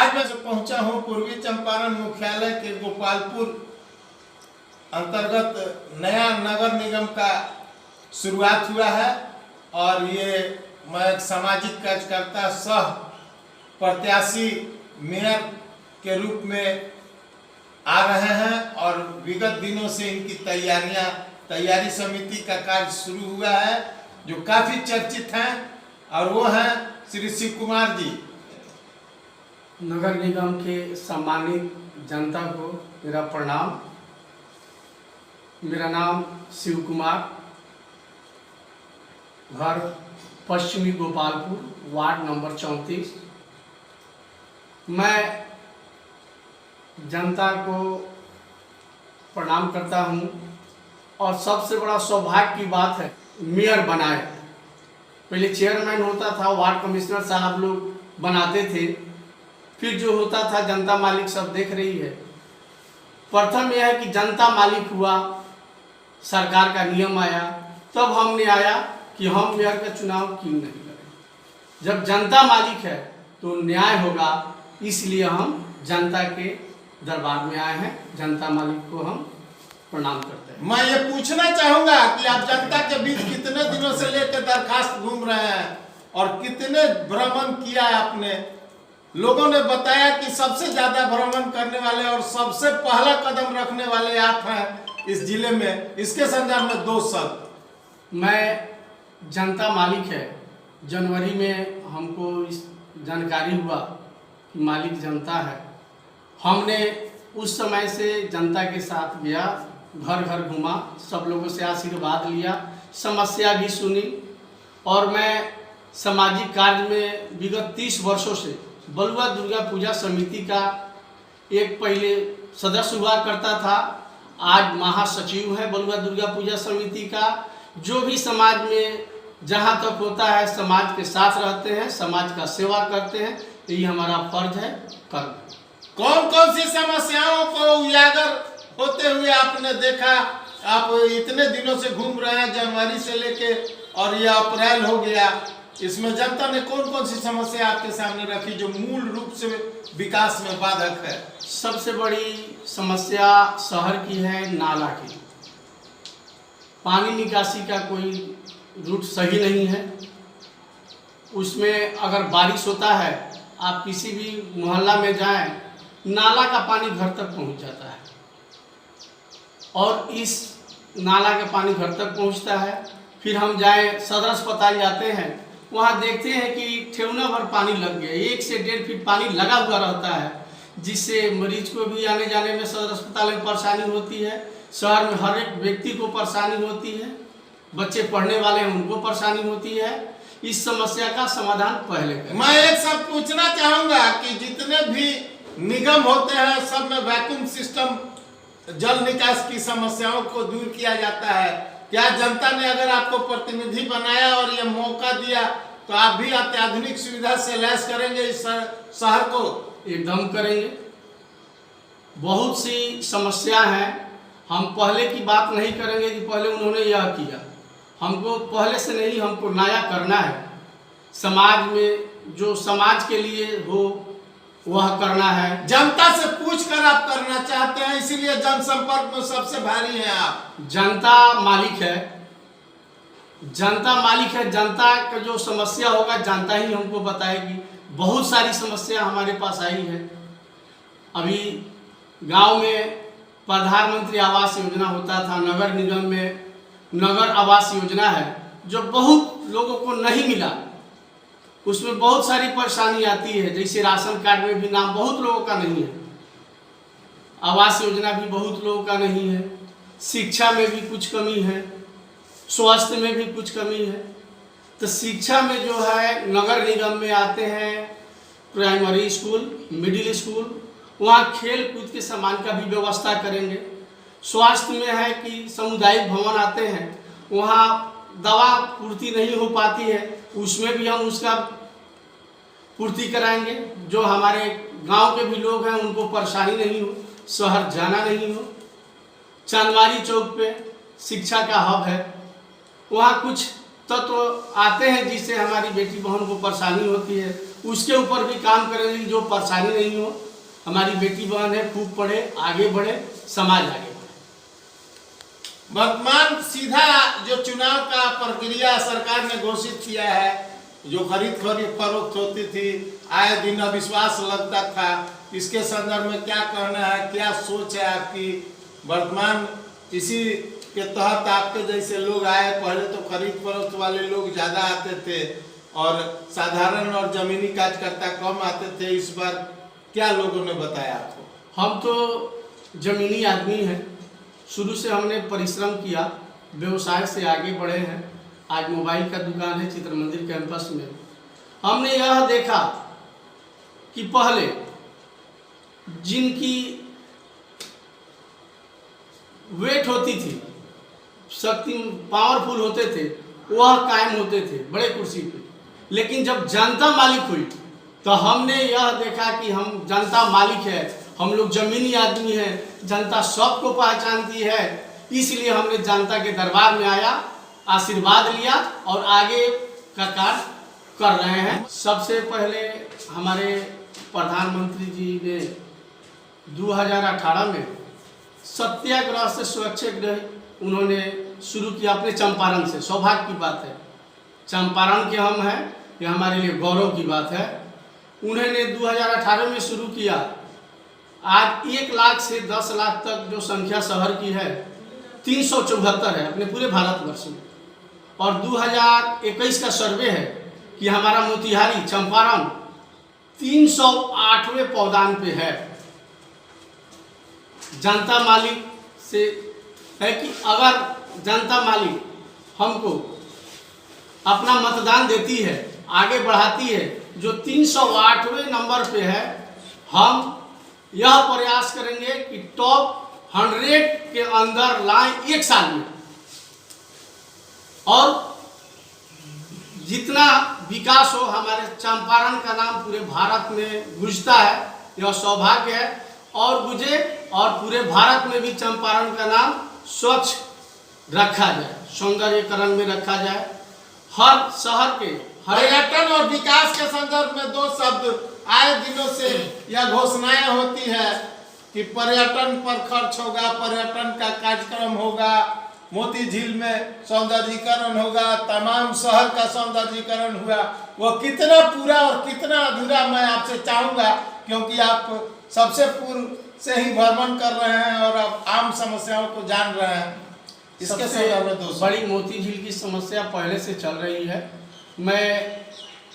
आज मैं पहुंचा हूं पूर्वी चंपारण मुख्यालय के गोपालपुर अंतर्गत नया नगर निगम का शुरुआत हुआ है और ये मैं एक सामाजिक कार्यकर्ता सह प्रत्याशी मेयर के रूप में आ रहे हैं और विगत दिनों से इनकी तैयारी समिति का कार्य शुरू हुआ है जो काफी चर्चित हैं और वो हैं श्री शिव कुमार जी। नगर निगम के सम्मानित जनता को मेरा प्रणाम। मेरा नाम शिव कुमार, घर पश्चिमी गोपालपुर, वार्ड नंबर 34। मैं जनता को प्रणाम करता हूं और सबसे बड़ा सौभाग्य की बात है मेयर बनाए। पहले चेयरमैन होता था, वार्ड कमिश्नर साहब लोग बनाते थे, फिर जो होता था जनता मालिक सब देख रही है। प्रथम यह है कि जनता मालिक हुआ, सरकार का नियम आया, तब हमने आया कि हम मेयर का चुनाव क्यों नहीं करें। जब जनता मालिक है तो न्याय होगा, इसलिए हम जनता के दरबार में आए हैं। जनता मालिक को हम प्रणाम करते हैं। मैं ये पूछना चाहूंगा कि आप जनता के बीच कितने दिनों से लेकर दरखास्त घूम रहे हैं और कितने भ्रमण किया है आपने? लोगों ने बताया कि सबसे ज्यादा भ्रमण करने वाले और सबसे पहला कदम रखने वाले आप हैं इस जिले में। इसके संदर्भ में 2 शब्द। मैं जनता मालिक है, जनवरी में हमको इस जानकारी हुआ कि मालिक जनता है। हमने उस समय से जनता के साथ गया, घर घर घूमा, सब लोगों से आशीर्वाद लिया, समस्या भी सुनी और मैं सामाजिक कार्य में विगत 30 वर्षों से बलुआ दुर्गा पूजा समिति का एक पहले सदस्य हुआ करता था, आज महासचिव है बलुआ दुर्गा पूजा समिति का। जो भी समाज में जहां तक होता है समाज के साथ रहते हैं, समाज का सेवा करते हैं, यही हमारा फर्ज है, कर्म। कौन कौन सी समस्याओं को उजागर होते हुए आपने देखा? आप इतने दिनों से घूम रहे हैं, जनवरी से लेके और ये अप्रैल हो गया, इसमें जनता ने कौन कौन सी समस्या आपके सामने रखी जो मूल रूप से विकास में बाधक है? सबसे बड़ी समस्या शहर की है नाला की। पानी निकासी का कोई रूट सही नहीं है। उसमें अगर बारिश होता है, आप किसी भी मोहल्ला में जाएं, नाला का पानी घर तक पहुंच जाता है और इस नाला का पानी घर तक पहुंचता है। फिर हम जाएं सदर अस्पताल जाते हैं, वहाँ देखते हैं कि ठेवना भर पानी लग गया, 1 से 1.5 फीट पानी लगा हुआ रहता है, जिससे मरीज को भी आने जाने में सदर अस्पताल में परेशानी होती है। शहर में हर एक व्यक्ति को परेशानी होती है, बच्चे पढ़ने वाले हैं उनको परेशानी होती है। इस समस्या का समाधान पहले करें। मैं एक सब पूछना चाहूँगा कि जितने भी निगम होते हैं सब में वैक्यूम सिस्टम जल निकास की समस्याओं को दूर किया जाता है। क्या जनता ने अगर आपको प्रतिनिधि बनाया और ये मौका दिया तो आप भी अत्याधुनिक सुविधा से लैस करेंगे इस शहर को? एकदम करेंगे। बहुत सी समस्या हैं, हम पहले की बात नहीं करेंगे कि पहले उन्होंने यह किया। हमको पहले से नहीं, हमको नया करना है। समाज में जो समाज के लिए हो वह करना है। जनता से पूछकर आप करना चाहते हैं, इसीलिए जनसंपर्क में सबसे भारी हैं आप। जनता मालिक है, जनता मालिक है। जनता का जो समस्या होगा जनता ही हमको बताएगी। बहुत सारी समस्या हमारे पास आई है। अभी गांव में प्रधानमंत्री आवास योजना होता था, नगर निगम में नगर आवास योजना है जो बहुत लोगों को नहीं मिला। उसमें बहुत सारी परेशानी आती है, जैसे राशन कार्ड में भी नाम बहुत लोगों का नहीं है, आवास योजना भी बहुत लोगों का नहीं है, शिक्षा में भी कुछ कमी है, स्वास्थ्य में भी कुछ कमी है। तो शिक्षा में जो है नगर निगम में आते हैं प्राइमरी स्कूल, मिडिल स्कूल, वहाँ खेल कूद के सामान का भी व्यवस्था करेंगे। स्वास्थ्य में है कि सामुदायिक भवन आते हैं, वहाँ दवा पूर्ति नहीं हो पाती है, उसमें भी हम उसका पूर्ति कराएंगे। जो हमारे गांव के भी लोग हैं उनको परेशानी नहीं हो, शहर जाना नहीं हो। चांदमारी चौक पे शिक्षा का हब है, वहाँ कुछ तत्व आते हैं जिससे हमारी बेटी बहन को परेशानी होती है, उसके ऊपर भी काम करेंगे, जो परेशानी नहीं हो। हमारी बेटी बहन है, खूब पढ़े, आगे बढ़े, समाज आगे बढ़े। वर्तमान सीधा जो चुनाव का प्रक्रिया सरकार ने घोषित किया है, जो खरीद फरोख्त होती थी, आए दिन अविश्वास लगता था, इसके संदर्भ में क्या कहना है, क्या सोच है आपकी? वर्तमान इसी के तहत आपके जैसे लोग आए, पहले तो खरीद फरोख्त वाले लोग ज़्यादा आते थे और साधारण और जमीनी कार्यकर्ता कम आते थे। इस बार क्या लोगों ने बताया आपको? हम तो जमीनी आदमी हैं, शुरू से हमने परिश्रम किया, व्यवसाय से आगे बढ़े हैं। आज मोबाइल का दुकान है चित्र मंदिर कैंपस में। हमने यह देखा कि पहले जिनकी वेट होती थी, शक्ति पावरफुल होते थे, वह कायम होते थे बड़े कुर्सी पे। लेकिन जब जनता मालिक हुई तो हमने यह देखा कि हम जनता मालिक है, हम लोग जमीनी आदमी हैं, जनता सबको पहचानती है। इसलिए हमने जनता के दरबार में आया, आशीर्वाद लिया और आगे का कार्य कर रहे हैं। सबसे पहले हमारे प्रधानमंत्री जी ने 2018 में सत्याग्रह से स्वच्छाग्रह उन्होंने शुरू किया अपने चंपारण से। सौभाग्य की बात है, चंपारण के हम हैं, ये हमारे लिए गौरव की बात है। उन्होंने 2018 में शुरू किया। आज 1 लाख से 10 लाख तक जो संख्या शहर की है 374 है अपने पूरे भारतवर्ष में। और 2021 का सर्वे है कि हमारा मोतिहारी चंपारण 308वें पौधान पे है। जनता मालिक से है कि अगर जनता मालिक हमको अपना मतदान देती है, आगे बढ़ाती है, जो 308वें नंबर पे है, हम यह प्रयास करेंगे कि टॉप 100 के अंदर लाएं 1 साल में। और जितना विकास हो, हमारे चंपारण का नाम पूरे भारत में गूंजता है, यह सौभाग्य है और गुजे। और पूरे भारत में भी चंपारण का नाम स्वच्छ रखा जाए, सौंदर्यकरण में रखा जाए। हर शहर के पर्यटन और विकास के संदर्भ में 2 शब्द आए दिनों से यह घोषणाएं होती है कि पर्यटन पर खर्च होगा, पर्यटन का कार्यक्रम होगा, मोती झील में सौंदर्यीकरण होगा, तमाम शहर का सौंदर्यीकरण हुआ। वो कितना पूरा और कितना अधूरा मैं आपसे चाहूँगा, क्योंकि आप सबसे पूर्व से ही भ्रमण कर रहे हैं और अब आम समस्याओं को जान रहे हैं। इसके संदर्भ में 2 बड़ी मोती झील की समस्या पहले से चल रही है। मैं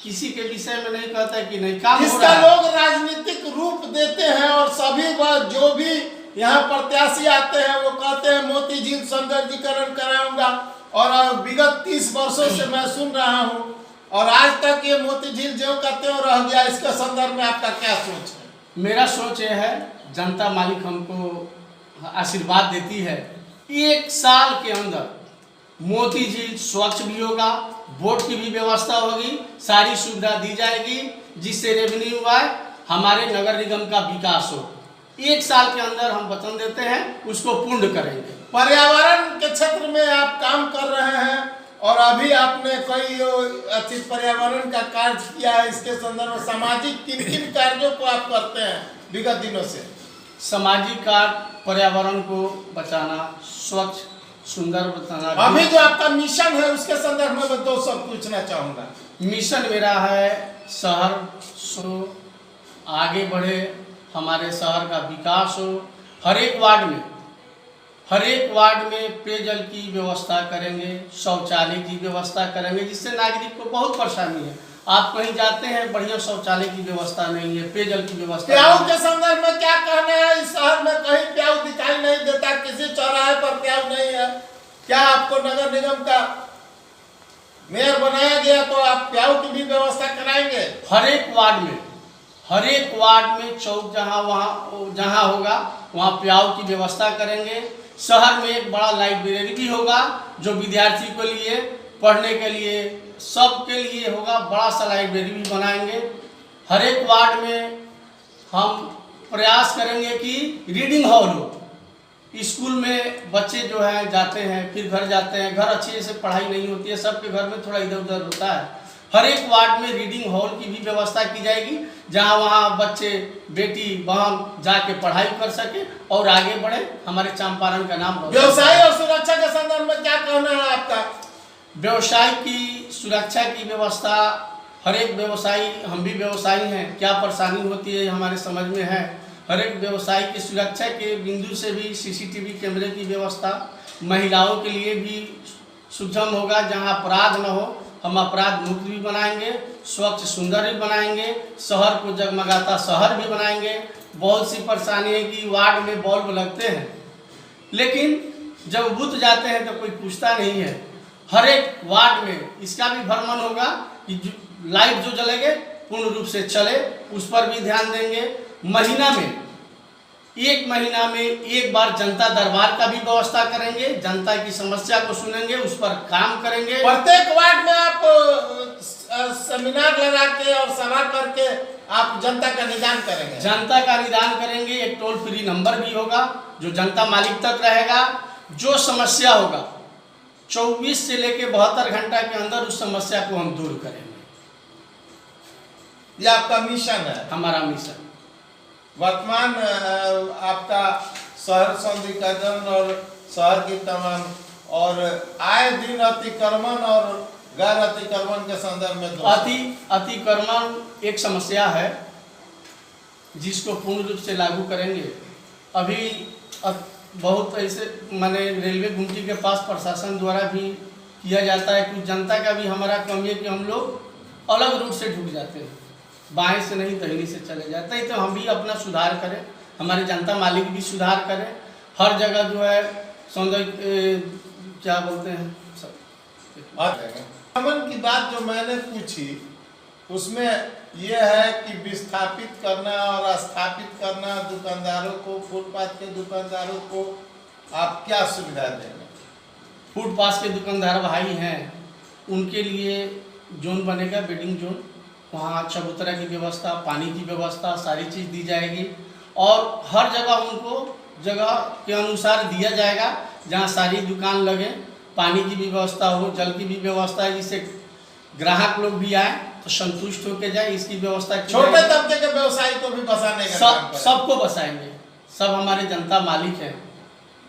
किसी के विषय में नहीं कहता कि नहीं काम हो इसका रहा है। लोग राजनीतिक रूप देते हैं और सभी जो भी यहाँ प्रत्याशी आते हैं वो कहते हैं मोती झील सौंदर्यीकरण कराऊंगा। और विगत 30 वर्षों से मैं सुन रहा हूँ और आज तक ये मोती झील जो कहते हो रह गया। इसके संदर्भ में आपका क्या सोच है? मेरा सोच यह है, जनता मालिक हमको आशीर्वाद देती है, 1 साल के अंदर मोती झील स्वच्छ भी होगा, बोट की भी व्यवस्था होगी, सारी सुविधा दी जाएगी, जिससे रेवेन्यू आए, हमारे नगर निगम का विकास हो। 1 साल के अंदर हम वचन देते हैं, उसको पूर्ण करेंगे। पर्यावरण के क्षेत्र में आप काम कर रहे हैं और अभी आपने कई पर्यावरण का कार्य किया है। इसके संदर्भ में सामाजिक किन किन कार्यों को आप करते हैं विगत दिनों से? सामाजिक कार्य, पर्यावरण को बचाना, स्वच्छ सुंदर बताना। अभी जो आपका मिशन है उसके संदर्भ में मैं 2 शब्द पूछना चाहूँगा। मिशन मेरा है शहर सो आगे बढ़े, हमारे शहर का विकास हो। हर एक वार्ड में पेयजल की व्यवस्था करेंगे, शौचालय की व्यवस्था करेंगे, जिससे नागरिक को बहुत परेशानी है। आप कहीं जाते हैं, बढ़िया शौचालय की व्यवस्था नहीं है, पेयजल की व्यवस्था प्याऊ के संदर्भ में क्या कहना है? इस शहर में कहीं प्याऊ दिखाई नहीं देता, किसी चौराहे पर प्याऊ नहीं है। क्या आपको नगर निगम का मेयर बनाया गया तो आप प्याऊ की भी व्यवस्था कराएंगे? हर एक वार्ड में चौक जहाँ होगा वहाँ प्याऊ की व्यवस्था करेंगे। शहर में एक बड़ा लाइब्रेरी भी होगा, जो विद्यार्थी के लिए पढ़ने के लिए सबके लिए होगा। बड़ा सा लाइब्रेरी भी बनाएंगे। हर एक वार्ड में हम प्रयास करेंगे कि रीडिंग हॉल हो। स्कूल में बच्चे जो है जाते हैं, फिर घर जाते हैं, घर अच्छे से पढ़ाई नहीं होती है, सबके घर में थोड़ा इधर उधर होता है। हर एक वार्ड में रीडिंग हॉल की भी व्यवस्था की जाएगी, जहां वहां बच्चे बेटी बहन जाके पढ़ाई कर सके और आगे बढ़े, हमारे चंपारण का नाम रोशन। व्यवसाय और सुरक्षा के संदर्भ में क्या कहना है आपका? व्यवसाय की सुरक्षा की व्यवस्था, हर एक व्यवसायी, हम भी व्यवसायी हैं, क्या परेशानी होती है हमारे समझ में है। हर एक व्यवसायी की सुरक्षा के बिंदु से भी सीसीटीवी कैमरे की व्यवस्था, महिलाओं के लिए भी सुगम होगा, जहां अपराध न हो, हम अपराध मुक्त भी बनाएंगे, स्वच्छ सुंदर भी बनाएंगे, शहर को जगमगाता शहर भी बनाएंगे। बहुत सी परेशानी है कि वार्ड में बल्ब लगते हैं, लेकिन जब बुझ जाते हैं तो कोई पूछता नहीं है। हर एक वार्ड में इसका भी भ्रमण होगा कि लाइट जो जलेंगे पूर्ण रूप से चले, उस पर भी ध्यान देंगे। महीना में, एक महीना में एक बार जनता दरबार का भी व्यवस्था करेंगे, जनता की समस्या को सुनेंगे, उस पर काम करेंगे। प्रत्येक वार्ड में आप सेमिनार लगा के और सभा करके आप जनता का निदान करेंगे? जनता का निदान करेंगे। एक टोल फ्री नंबर भी होगा जो जनता मालिक तक रहेगा। जो समस्या होगा 24 से लेकर 72 घंटा के अंदर उस समस्या को हम दूर करेंगे। ये आपका मिशन है? हमारा मिशन। वर्तमान आपका शहर सौंदर्यीकरण और शहर की तमाम और आए दिन अतिक्रमण और गैर अतिक्रमण के संदर्भ में अतिक्रमण एक समस्या है जिसको पूर्ण रूप से लागू करेंगे। अभी बहुत ऐसे माने रेलवे गुमटी के पास प्रशासन द्वारा भी किया जाता है। कुछ जनता का भी हमारा कमी है कि हम लोग अलग रूट से ढुक जाते हैं, बाएं से नहीं दाहिनी से चले जाते हैं। तो हम भी अपना सुधार करें, हमारे जनता मालिक भी सुधार करें। हर जगह जो है सौंदर्य क्या बोलते हैं अमन की बात जो मैंने पूछी उसमें यह है कि विस्थापित करना और स्थापित करना दुकानदारों को, फुटपाथ के दुकानदारों को आप क्या सुविधा देंगे? फुटपाथ के दुकानदार भाई हैं, उनके लिए जोन बनेगा, बेडिंग जोन, वहाँ चबूतरा की व्यवस्था, पानी की व्यवस्था, सारी चीज़ दी जाएगी। और हर जगह उनको जगह के अनुसार दिया जाएगा जहाँ सारी दुकान लगे, पानी की भी व्यवस्था हो, जल की भी व्यवस्था है, जिससे ग्राहक लोग भी आए तो संतुष्ट होकर जाए, इसकी व्यवस्था। छोटे तबके के व्यवसायी को भी बसाने का सबको बसाएंगे। सब हमारे जनता मालिक हैं,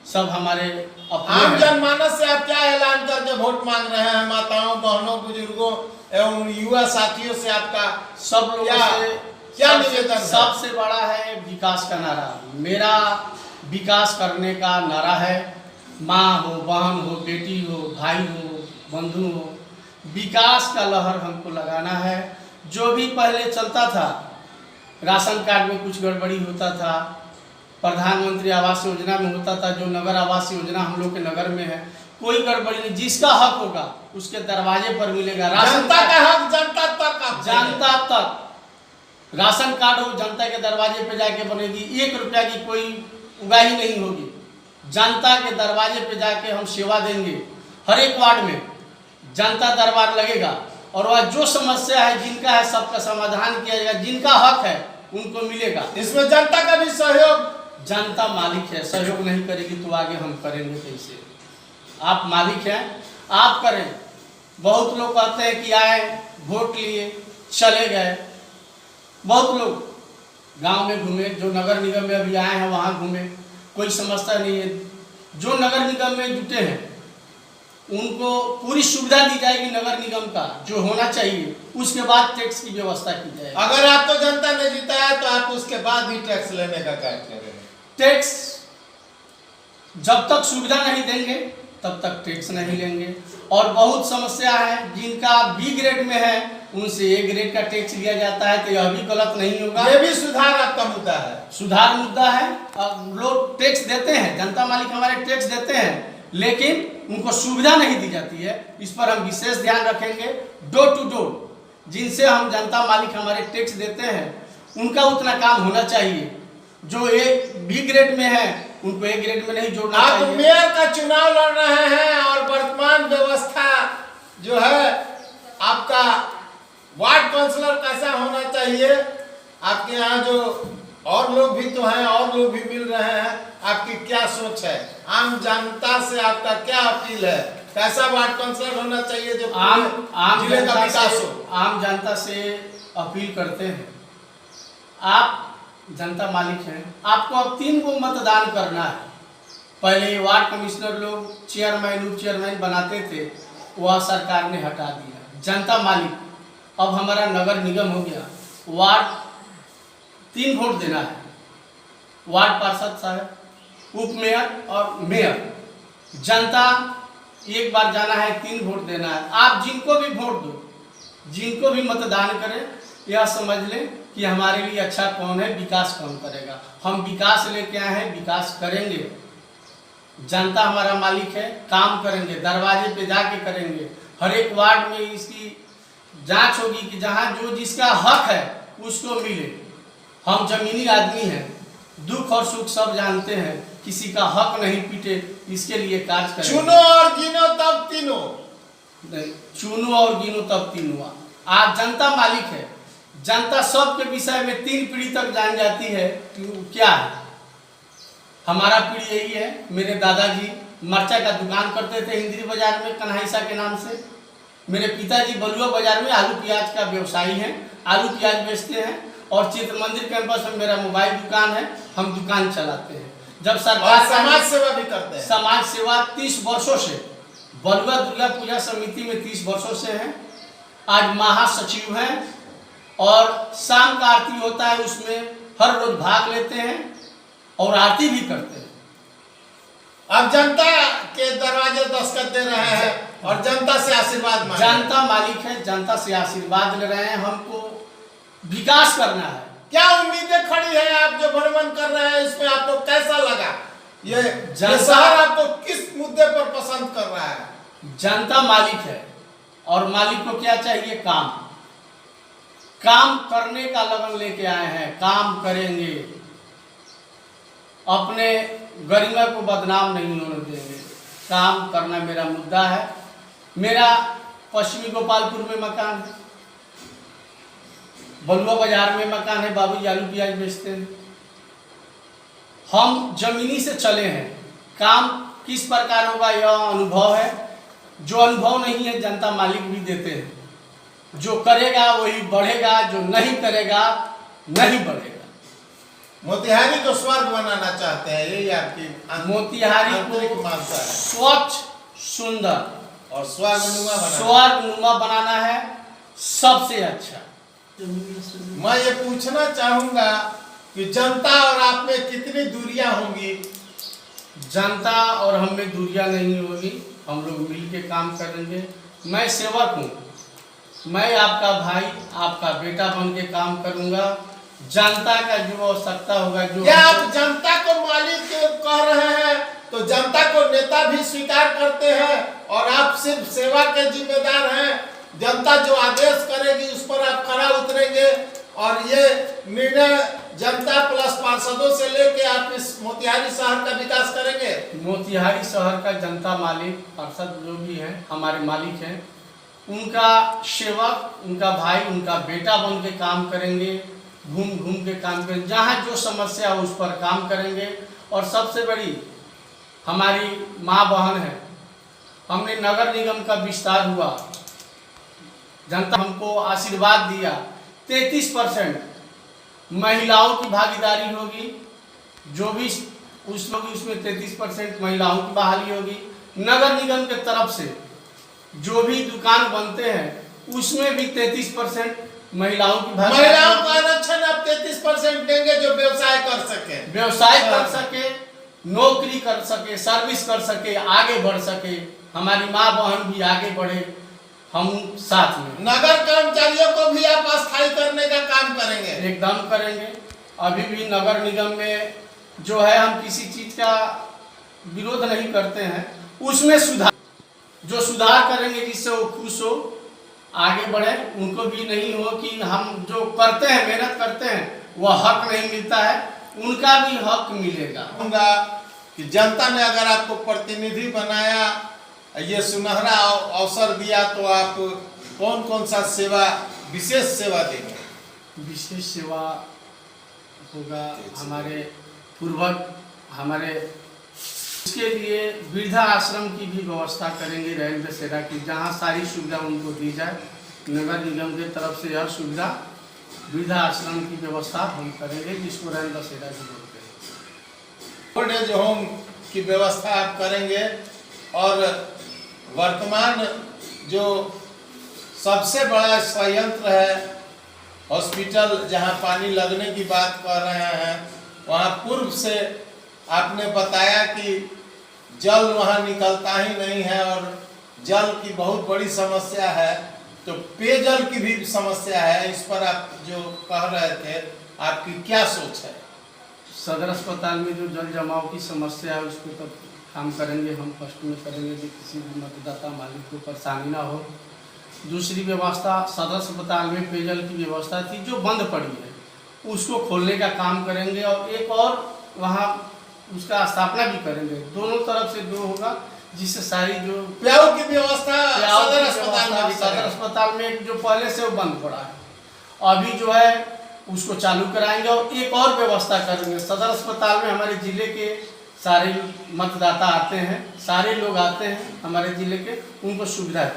सब हमारे आम जनमानस से आप क्या ऐलान करके वोट मांग रहे हैं? माताओं, बहनों, बुजुर्गों एवं युवा साथियों से आपका सब लोगों से क्या निवेदन? सबसे बड़ा है विकास का नारा। मेरा विकास करने का नारा है। माँ हो, बहन हो, बेटी हो, भाई हो, बंधु हो, विकास का लहर हमको लगाना है। जो भी पहले चलता था, राशन कार्ड में कुछ गड़बड़ी होता था, प्रधानमंत्री आवास योजना में होता था, जो नगर आवास योजना हम लोग के नगर में है, कोई गड़बड़ी नहीं। जिसका हक होगा उसके दरवाजे पर मिलेगा। जनता का हक जनता तक, जनता तक राशन कार्ड हो, जनता के दरवाजे पे जाके बनेगी। 1 रुपया की कोई उगाही नहीं होगी। जनता के दरवाजे पे जाके हम सेवा देंगे। हर एक वार्ड में जनता दरबार लगेगा और वह जो समस्या है, जिनका है, सबका समाधान किया जाएगा। जिनका हक है उनको मिलेगा। इसमें जनता का भी सहयोग, जनता मालिक है, सहयोग नहीं करेगी तो आगे हम करेंगे कैसे? आप मालिक हैं, आप करें। बहुत लोग कहते हैं कि आए, वोट लिए, चले गए। बहुत लोग गांव में घूमे, जो नगर निगम में अभी आए हैं वहां घूमे, कोई समस्या नहीं है। जो नगर निगम में जुटे हैं उनको पूरी सुविधा दी जाएगी नगर निगम का जो होना चाहिए। उसके बाद टैक्स की व्यवस्था की जाएगी। अगर आपको जनता ने जिताया तो आप उसके बाद ही टैक्स लेने का कार्य करेंगे? टैक्स जब तक सुविधा नहीं देंगे तब तक टैक्स नहीं लेंगे। और बहुत समस्या है, जिनका बी ग्रेड में है उनसे ए ग्रेड का टैक्स लिया जाता है, तो यह भी गलत नहीं होगा। ये भी सुधार आपका मुद्दा है? सुधार मुद्दा है। अब लोग टैक्स देते हैं, जनता मालिक हमारे टैक्स देते हैं, लेकिन उनको सुविधा नहीं दी जाती है। इस पर हम विशेष ध्यान रखेंगे। डोर टू डोर जिनसे हम जनता मालिक हमारे टैक्स देते हैं उनका उतना काम होना चाहिए। जो एक बी ग्रेड में है उनको ए ग्रेड में नहीं जोड़ना चाहिए। आप मेयर का चुनाव लड़ रहे हैं और वर्तमान व्यवस्था जो है, आपका वार्ड काउंसलर कैसा होना चाहिए? आपके यहाँ जो और लोग भी तो हैं, और लोग भी मिल रहे हैं, आपकी क्या सोच है? आम जनता से आपका क्या अपील है? कैसा वार्ड काउंसलर होना चाहिए जो आम जिले का जनता विकास से हो? आम जनता से अपील करते हैं, आप जनता मालिक हैं, आपको अब 3 को मतदान करना है। पहले वार्ड कमिश्नर लोग चेयरमैन उप चेयरमैन बनाते थे, वह सरकार ने हटा दिया। जनता मालिक अब हमारा नगर निगम हो गया, वार्ड 3 वोट देना है, वार्ड पार्षद साहब, उप मेयर और मेयर। जनता एक बार जाना है, 3 वोट देना है। आप जिनको भी वोट दो, जिनको भी मतदान करें, यह समझ लें कि हमारे लिए अच्छा कौन है, विकास कौन करेगा। हम विकास लेके आए हैं, विकास करेंगे। जनता हमारा मालिक है, काम करेंगे, दरवाजे पे जाके करेंगे। हर एक वार्ड में इसकी जांच होगी कि जहां जो जिसका हक है उसको मिले। हम जमीनी आदमी हैं, दुख और सुख सब जानते हैं, किसी का हक नहीं पीटे, इसके लिए कार्य करें। चुनो और गिनो तब तीनों, नहीं, चुनो और गिनो तब 3 हुआ। आज जनता मालिक है, जनता सब के विषय में 3 पीढ़ी तक जान जाती है कि क्या है। हमारा पीढ़ी यही है। मेरे दादाजी मरचा का दुकान करते थे हिंदरी बाजार में कन्हाईसा के नाम से। मेरे पिताजी बलुआ बाजार में आलू प्याज का व्यवसायी हैं, आलू प्याज बेचते हैं। और चित्र मंदिर कैंपस में मेरा मोबाइल दुकान है, हम दुकान चलाते हैं। जब सरकार समाज सेवा भी करते हैं। समाज सेवा 30 वर्षों से, बलुआ दुर्गा पूजा समिति में 30 वर्षों से हैं। आज महासचिव हैं और शाम का आरती होता है, उसमें हर रोज भाग लेते हैं और आरती भी करते हैं। अब जनता के दरवाजे दस्तक दे रहे हैं और जनता से आशीर्वाद मांग रहे हैं। जनता मालिक है, जनता से आशीर्वाद ले रहे हैं। हमको विकास करना है। क्या उम्मीदें खड़ी है? आप जो भ्रमण कर रहे हैं इसमें आपको कैसा लगा? ये शहर आपको किस मुद्दे पर पसंद कर रहा है? जनता मालिक है और मालिक को क्या चाहिए? काम। काम करने का लगन लेके आए हैं, काम करेंगे, अपने गरिमा को बदनाम नहीं होने देंगे। काम करना मेरा मुद्दा है। मेरा पश्चिमी गोपालपुर में मकान है, बलुआ बाजार में मकान है, बाबूजी आलू प्याज बेचते हैं। हम जमीनी से चले हैं। काम किस प्रकार होगा यह अनुभव है। जो अनुभव नहीं है जनता मालिक भी देते हैं। जो करेगा वही बढ़ेगा, जो नहीं करेगा नहीं बढ़ेगा। मोतिहारी को स्वर्ग बनाना चाहते हैं, यही आपकी मोतिहारी को को स्वच्छ, सुंदर और स्वर्गनुमा बनाना है सबसे अच्छा। मैं ये पूछना चाहूंगा कि जनता और आप में कितनी दूरियां होंगी? जनता और हम में दूरियां नहीं होगी, हम लोग मिल के काम करेंगे। मैं सेवक हूँ, मैं आपका भाई, आपका बेटा बन के काम करूंगा। जनता का जो आवश्यकता होगा, जो क्या आप जनता को मालिक कह रहे हैं तो जनता को नेता भी स्वीकार करते हैं और आप सिर्फ सेवा के जिम्मेदार हैं? जनता जो आदेश करेगी उस पर आप खरा उतरेंगे और ये निर्णय जनता प्लस पार्षदों से लेके आप इस मोतिहारी शहर का विकास करेंगे? मोतिहारी शहर का जनता मालिक, पार्षद जो भी हैं हमारे मालिक हैं, उनका सेवक, उनका भाई, उनका बेटा बन के काम करेंगे। घूम घूम के काम करेंगे, जहाँ जो समस्या हो उस पर काम करेंगे। और सबसे बड़ी हमारी माँ बहन है। हमने नगर निगम का विस्तार हुआ, जनता हमको आशीर्वाद दिया। 33% महिलाओं की भागीदारी होगी, जो भी उसमें 33% महिलाओं की बहाली होगी। नगर निगम के तरफ से जो भी दुकान बनते हैं उसमें भी 33% महिलाओं की भागीदारी। महिलाओं को आरक्षण आप 33% देंगे जो व्यवसाय कर सके, नौकरी कर सके, सर्विस कर सके, आगे बढ़ सके। हमारी माँ बहन भी आगे बढ़े, हम साथ में। नगर कर्मचारियों को भी आप अस्थायी करने का काम करेंगे? एकदम करेंगे। अभी भी नगर निगम में जो है, हम किसी चीज का विरोध नहीं करते हैं, उसमें सुधार, जो सुधार करेंगे जिससे वो खुश हो, आगे बढ़े। उनको भी नहीं हो कि हम जो करते हैं, मेहनत करते हैं, वह हक नहीं मिलता है, उनका भी हक मिलेगा। कि जनता ने अगर आपको प्रतिनिधि बनाया, ये सुनहरा अवसर दिया, तो आप कौन कौन सा सेवा, विशेष सेवा देंगे? विशेष सेवा होगा हमारे पूर्वज, हमारे उसके लिए वृद्धा आश्रम की भी व्यवस्था करेंगे रैन बसेरा की, जहाँ सारी सुविधा उनको दी जाए। नगर निगम की तरफ से यह सुविधा वृद्धा आश्रम की व्यवस्था हम करेंगे, जिसको रैन बसेरा भी बोलते हैं। ओल्ड एज होम की व्यवस्था आप करेंगे। और वर्तमान जो सबसे बड़ा संयंत्र है हॉस्पिटल, जहां पानी लगने की बात कर रहे हैं, वहां पूर्व से आपने बताया कि जल वहां निकलता ही नहीं है और जल की बहुत बड़ी समस्या है, तो पेयजल की भी समस्या है। इस पर आप जो कह रहे थे, आपकी क्या सोच है? सदर अस्पताल में जो जल जमाव की समस्या है उस पर तो काम करेंगे, हम फर्स्ट में करेंगे कि किसी भी मतदाता मालिक को परेशानी ना हो। दूसरी व्यवस्था, सदर अस्पताल में पेयजल की व्यवस्था थी जो बंद पड़ी है, उसको खोलने का काम करेंगे और एक और वहाँ उसका स्थापना भी करेंगे। दोनों तरफ से जो होगा, जिससे सारी जो प्याऊ की व्यवस्था सदर अस्पताल में भी सदर करेंगे। अस्पताल में जो पहले से वो बंद पड़ा है, अभी जो है उसको चालू कराएंगे और एक और व्यवस्था करेंगे। सदर अस्पताल में हमारे जिले के सारे मतदाता आते हैं, सारे लोग आते हैं हमारे जिले के, उनको सुविधा दी।